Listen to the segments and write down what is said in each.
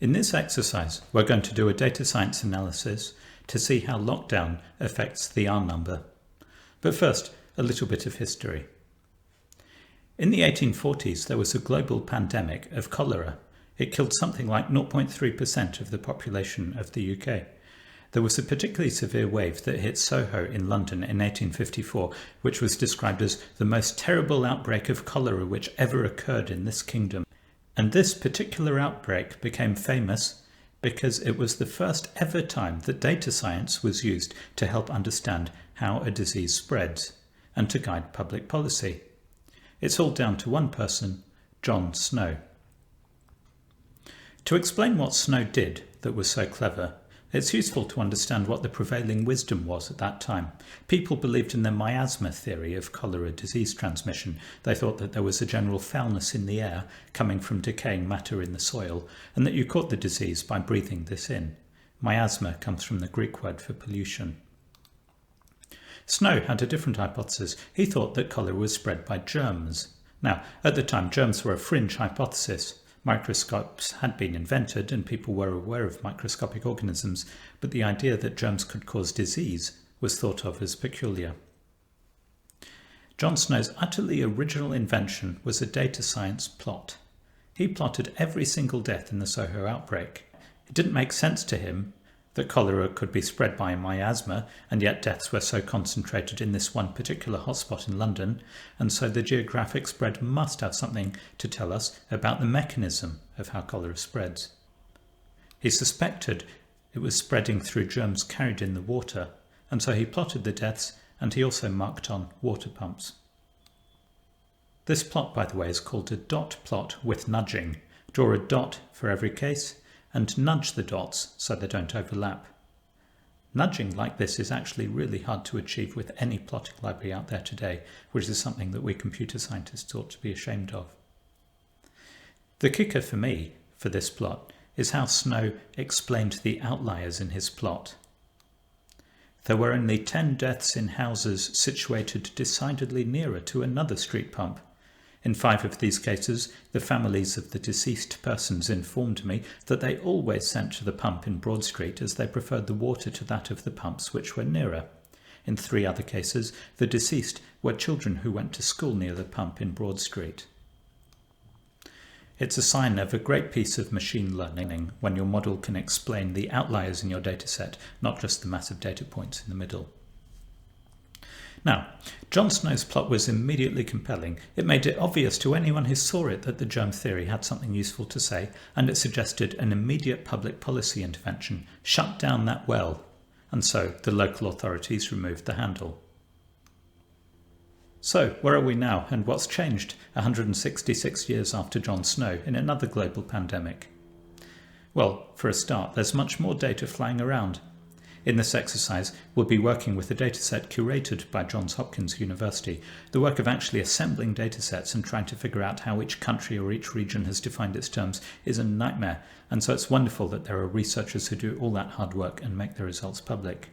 In this exercise, we're going to do a data science analysis to see how lockdown affects the R number. But first, a little bit of history. In the 1840s, there was a global pandemic of cholera. It killed something like 0.3% of the population of the UK. There was a particularly severe wave that hit Soho in London in 1854, which was described as the most terrible outbreak of cholera which ever occurred in this kingdom. And this particular outbreak became famous because it was the first ever time that data science was used to help understand how a disease spreads and to guide public policy. It's all down to one person, John Snow. To explain what Snow did that was so clever, it's useful to understand what the prevailing wisdom was at that time. People believed in the miasma theory of cholera disease transmission. They thought that there was a general foulness in the air coming from decaying matter in the soil, and that you caught the disease by breathing this in. Miasma comes from the Greek word for pollution. Snow had a different hypothesis. He thought that cholera was spread by germs. Now, at the time, germs were a fringe hypothesis. Microscopes had been invented and people were aware of microscopic organisms, but the idea that germs could cause disease was thought of as peculiar. John Snow's utterly original invention was a data science plot. He plotted every single death in the Soho outbreak. It didn't make sense to him that cholera could be spread by a miasma, and yet deaths were so concentrated in this one particular hotspot in London, and so the geographic spread must have something to tell us about the mechanism of how cholera spreads. He suspected it was spreading through germs carried in the water, and so he plotted the deaths, and he also marked on water pumps. This plot, by the way, is called a dot plot with nudging. Draw a dot for every case, and nudge the dots so they don't overlap. Nudging like this is actually really hard to achieve with any plotting library out there today, which is something that we computer scientists ought to be ashamed of. The kicker for me for this plot is how Snow explained the outliers in his plot. There were only 10 deaths in houses situated decidedly nearer to another street pump. In 5 of these cases, the families of the deceased persons informed me that they always sent to the pump in Broad Street as they preferred the water to that of the pumps which were nearer. In 3 other cases, the deceased were children who went to school near the pump in Broad Street. It's a sign of a great piece of machine learning when your model can explain the outliers in your dataset, not just the massive data points in the middle. Now, John Snow's plot was immediately compelling. It made it obvious to anyone who saw it that the germ theory had something useful to say, and it suggested an immediate public policy intervention: shut down that well. And so the local authorities removed the handle. So, where are we now, and what's changed 166 years after John Snow in another global pandemic? Well, for a start, there's much more data flying around. In this exercise, we'll be working with a dataset curated by Johns Hopkins University. The work of actually assembling datasets and trying to figure out how each country or each region has defined its terms is a nightmare, and so it's wonderful that there are researchers who do all that hard work and make the results public.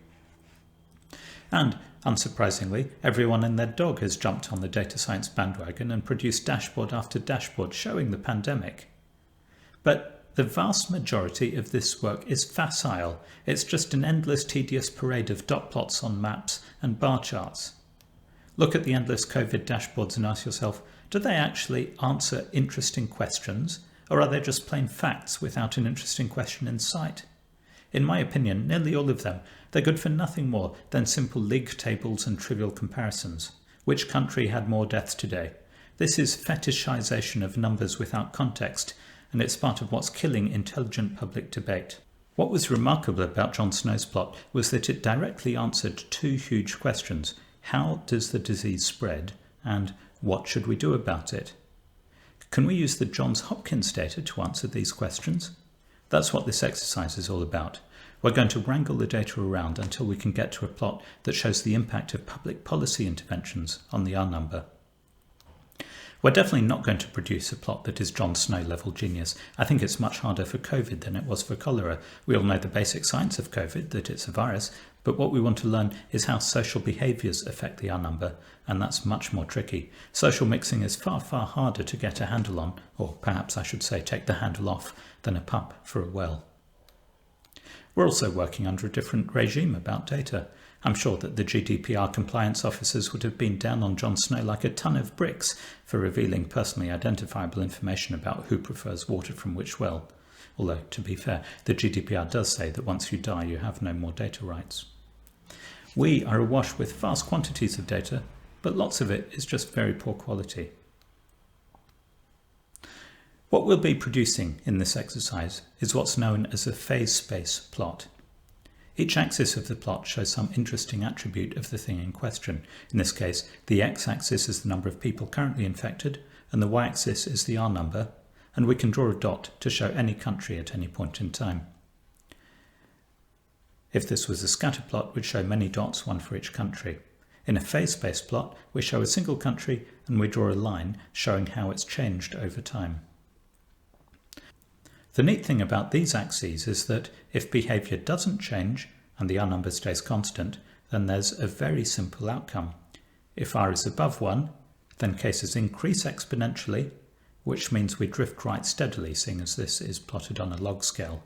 And, unsurprisingly, everyone and their dog has jumped on the data science bandwagon and produced dashboard after dashboard showing the pandemic. But the vast majority of this work is facile. It's just an endless, tedious parade of dot plots on maps and bar charts. Look at the endless COVID dashboards and ask yourself, do they actually answer interesting questions, or are they just plain facts without an interesting question in sight? In my opinion, nearly all of them, they're good for nothing more than simple league tables and trivial comparisons. Which country had more deaths today? This is fetishization of numbers without context, and it's part of what's killing intelligent public debate. What was remarkable about John Snow's plot was that it directly answered 2 huge questions. How does the disease spread, and what should we do about it? Can we use the Johns Hopkins data to answer these questions? That's what this exercise is all about. We're going to wrangle the data around until we can get to a plot that shows the impact of public policy interventions on the R number. We're definitely not going to produce a plot that is Jon Snow level genius. I think it's much harder for COVID than it was for cholera. We all know the basic science of COVID, that it's a virus, but what we want to learn is how social behaviours affect the R number, and that's much more tricky. Social mixing is far, far harder to get a handle on, or perhaps I should say take the handle off, than a pup for a well. We're also working under a different regime about data. I'm sure that the GDPR compliance officers would have been down on Jon Snow like a ton of bricks for revealing personally identifiable information about who prefers water from which well. Although, to be fair, the GDPR does say that once you die you have no more data rights. We are awash with vast quantities of data, but lots of it is just very poor quality. What we'll be producing in this exercise is what's known as a Phasespace plot. Each axis of the plot shows some interesting attribute of the thing in question. In this case, the x-axis is the number of people currently infected, and the y-axis is the R number, and we can draw a dot to show any country at any point in time. If this was a scatter plot, we'd show many dots, one for each country. In a phase-space plot, we show a single country and we draw a line showing how it's changed over time. The neat thing about these axes is that if behaviour doesn't change and the R number stays constant, then there's a very simple outcome. If R is above 1, then cases increase exponentially, which means we drift right steadily, seeing as this is plotted on a log scale.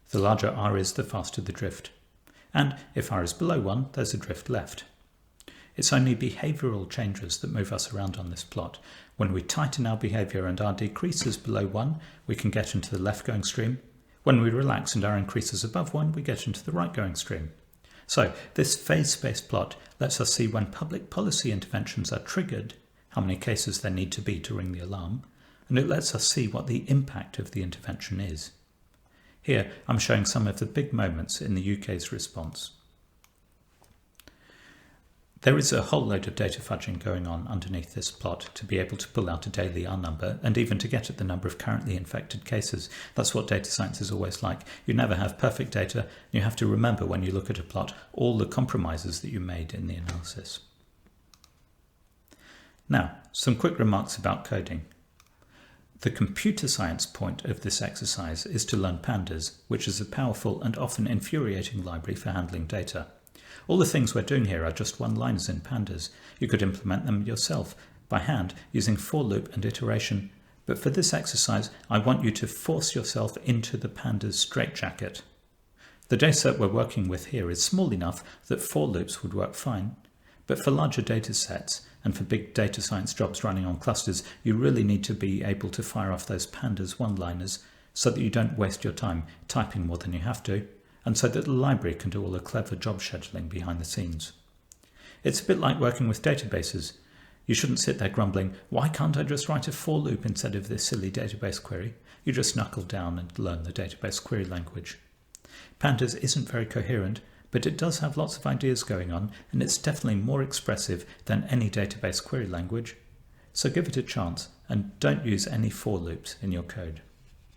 The larger R is, the faster the drift. And if R is below 1, there's a drift left. It's only behavioural changes that move us around on this plot. When we tighten our behaviour and R decreases below 1, we can get into the left-going stream. When we relax and R increases above 1, we get into the right-going stream. So this phase-space plot lets us see when public policy interventions are triggered, how many cases there need to be to ring the alarm, and it lets us see what the impact of the intervention is. Here I'm showing some of the big moments in the UK's response. There is a whole load of data fudging going on underneath this plot to be able to pull out a daily R number and even to get at the number of currently infected cases. That's what data science is always like. You never have perfect data. You have to remember when you look at a plot all the compromises that you made in the analysis. Now, some quick remarks about coding. The computer science point of this exercise is to learn pandas, which is a powerful and often infuriating library for handling data. All the things we're doing here are just one-liners in pandas. You could implement them yourself by hand using for loop and iteration, but for this exercise I want you to force yourself into the pandas straitjacket. The dataset we're working with here is small enough that for loops would work fine, but for larger data sets and for big data science jobs running on clusters, you really need to be able to fire off those pandas one-liners so that you don't waste your time typing more than you have to, and so that the library can do all the clever job scheduling behind the scenes. It's a bit like working with databases. You shouldn't sit there grumbling, why can't I just write a for loop instead of this silly database query? You just knuckle down and learn the database query language. Pandas isn't very coherent, but it does have lots of ideas going on, and it's definitely more expressive than any database query language. So give it a chance, and don't use any for loops in your code.